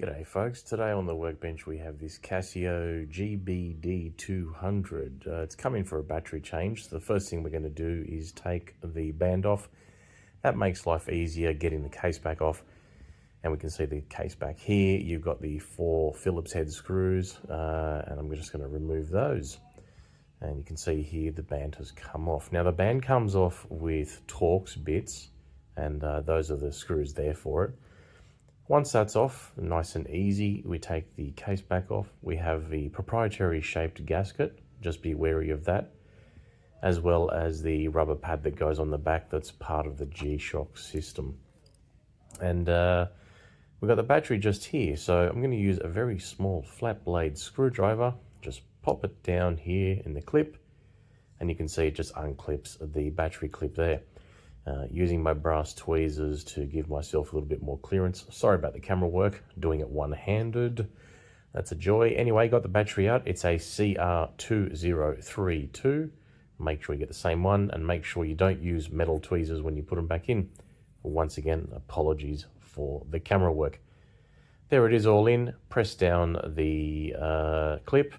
G'day folks, today on the workbench we have this Casio GBD-200. It's coming for a battery change. So the first thing we're going to do is take the band off. That makes life easier, getting the case back off. And we can see the case back here. You've got the 4 Phillips head screws, and I'm just going to remove those. And you can see here the band has come off. Now the band comes off with Torx bits, and those are the screws there for it. Once that's off, nice and easy, we take the case back off. We have the proprietary shaped gasket, just be wary of that, as well as the rubber pad that goes on the back that's part of the G-Shock system. And we've got the battery just here, so I'm going to use a very small flat blade screwdriver, just pop it down here in the clip, and you can see it just unclips the battery clip there. Using my brass tweezers to give myself a little bit more clearance. Sorry about the camera work, doing it one-handed. That's a joy. Anyway, got the battery out. It's a CR2032. Make sure you get the same one, and make sure you don't use metal tweezers when you put them back in. Once again, apologies for the camera work. There it is all in. Press down the clip.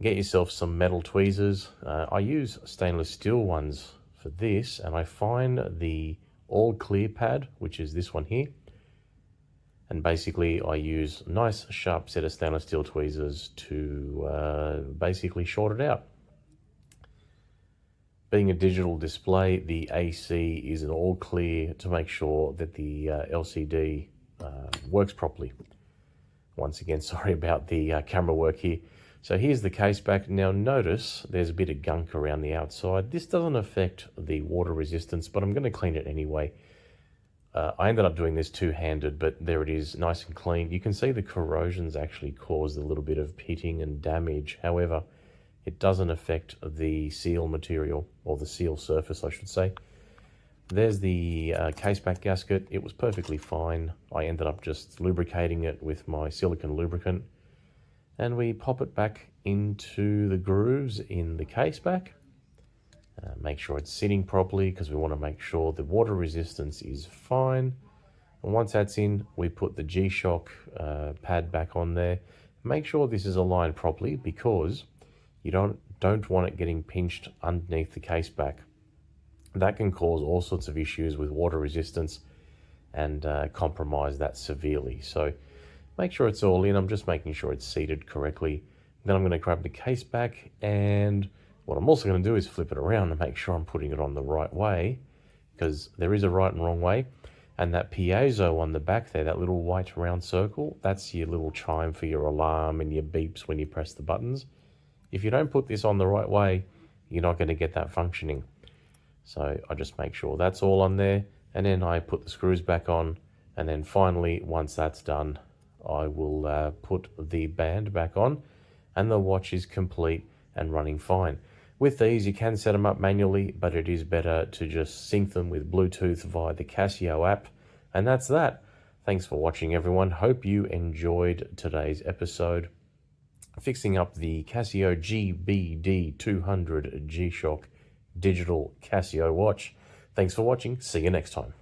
Get yourself some metal tweezers. I use stainless steel ones for this, and I find the all clear pad, which is this one here, and basically I use a nice sharp set of stainless steel tweezers to basically short it out. Being a digital display, the AC is an all clear to make sure that the LCD works properly. Once again, sorry about the camera work here. So here's the case back. Now notice there's a bit of gunk around the outside. This doesn't affect the water resistance, but I'm going to clean it anyway. I ended up doing this two-handed, but there it is, nice and clean. You can see the corrosion's actually caused a little bit of pitting and damage. However, it doesn't affect the seal material, or the seal surface, I should say. There's the case back gasket. It was perfectly fine. I ended up just lubricating it with my silicone lubricant. And we pop it back into the grooves in the case back. Make sure it's sitting properly, because we want to make sure the water resistance is fine. And once that's in, we put the G-Shock pad back on there. Make sure this is aligned properly, because you don't want it getting pinched underneath the case back. That can cause all sorts of issues with water resistance and compromise that severely. So make sure it's all in. I'm just making sure it's seated correctly. Then I'm going to grab the case back, and what I'm also going to do is flip it around to make sure I'm putting it on the right way, because there is a right and wrong way. And that piezo on the back there, that little white round circle, that's your little chime for your alarm and your beeps when you press the buttons. If you don't put this on the right way, you're not going to get that functioning. So I just make sure that's all on there, and then I put the screws back on, and then finally, once that's done, I will put the band back on, and the watch is complete and running fine. With these, you can set them up manually, but it is better to just sync them with Bluetooth via the Casio app. And that's that. Thanks for watching, everyone. Hope you enjoyed today's episode. Fixing up the Casio GBD-200 G-Shock digital Casio watch. Thanks for watching. See you next time.